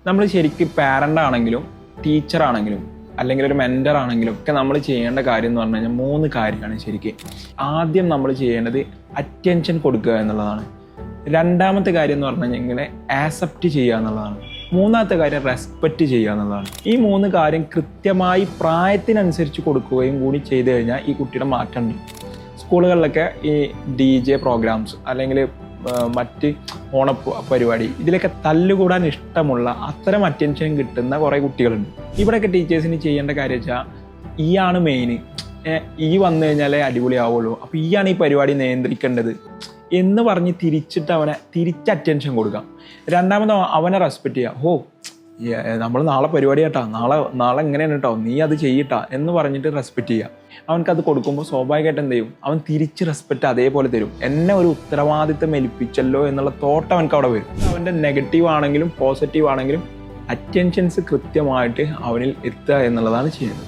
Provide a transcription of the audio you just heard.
നമ്മൾ ശരിക്കും പാരൻ്റ് ആണെങ്കിലും ടീച്ചർ ആണെങ്കിലും അല്ലെങ്കിൽ ഒരു മെൻറ്റർ ആണെങ്കിലും ഒക്കെ നമ്മൾ ചെയ്യേണ്ട കാര്യം എന്ന് പറഞ്ഞു കഴിഞ്ഞാൽ 3 കാര്യമാണ് ശരിക്കും. ആദ്യം നമ്മൾ ചെയ്യേണ്ടത് അറ്റൻഷൻ കൊടുക്കുക എന്നുള്ളതാണ്. രണ്ടാമത്തെ കാര്യം എന്ന് പറഞ്ഞു കഴിഞ്ഞാൽ ഇങ്ങനെ ആക്സെപ്റ്റ് ചെയ്യുക എന്നുള്ളതാണ്. മൂന്നാമത്തെ കാര്യം റെസ്പെക്റ്റ് ചെയ്യുക എന്നുള്ളതാണ്. ഈ 3 കാര്യം കൃത്യമായി പ്രായത്തിനനുസരിച്ച് കൊടുക്കുകയും കൂടി ചെയ്തു കഴിഞ്ഞാൽ ഈ കുട്ടിയുടെ മാറ്റം ഉണ്ട്. സ്കൂളുകളിലൊക്കെ ഈ DJ പ്രോഗ്രാംസ് അല്ലെങ്കിൽ മറ്റ് പരിപാടി ഇതിലൊക്കെ തല്ലുകൂടാൻ ഇഷ്ടമുള്ള അത്തരം അറ്റൻഷൻ കിട്ടുന്ന കുറേ കുട്ടികളുണ്ട്. ഇവിടെയൊക്കെ ടീച്ചേഴ്സിന് ചെയ്യേണ്ട കാര്യം വെച്ചാൽ ഈയാണ് മെയിൻ, ഈ വന്നു കഴിഞ്ഞാലേ അടിപൊളിയാവുള്ളൂ, അപ്പോൾ ഈയാണ് ഈ പരിപാടി നിയന്ത്രിക്കേണ്ടത് എന്ന് പറഞ്ഞ് തിരിച്ച് അറ്റൻഷൻ കൊടുക്കാം. രണ്ടാമത് അവനെ റെസ്പെക്റ്റ് ചെയ്യുക. നമ്മൾ നാളെ പരിപാടി കേട്ടാ, നാളെ എങ്ങനെയാണ് കേട്ടോ, നീ അത് ചെയ്യട്ടാ എന്ന് പറഞ്ഞിട്ട് റെസ്പെക്റ്റ് ചെയ്യുക. അവനക്കത് കൊടുക്കുമ്പോൾ സ്വാഭാവികമായിട്ട് എന്ത് ചെയ്യും, അവൻ തിരിച്ച് റെസ്പെക്റ്റ് അതേപോലെ തരും. എന്നെ ഒരു ഉത്തരവാദിത്തം ഏൽപ്പിച്ചല്ലോ എന്നുള്ള തോട്ട് അവനക്ക് അവിടെ വരും. അവൻ്റെ നെഗറ്റീവ് ആണെങ്കിലും പോസിറ്റീവ് ആണെങ്കിലും അറ്റൻഷൻസ് കൃത്യമായിട്ട് അവനിൽ എത്തുക എന്നുള്ളതാണ് ചെയ്യുന്നത്.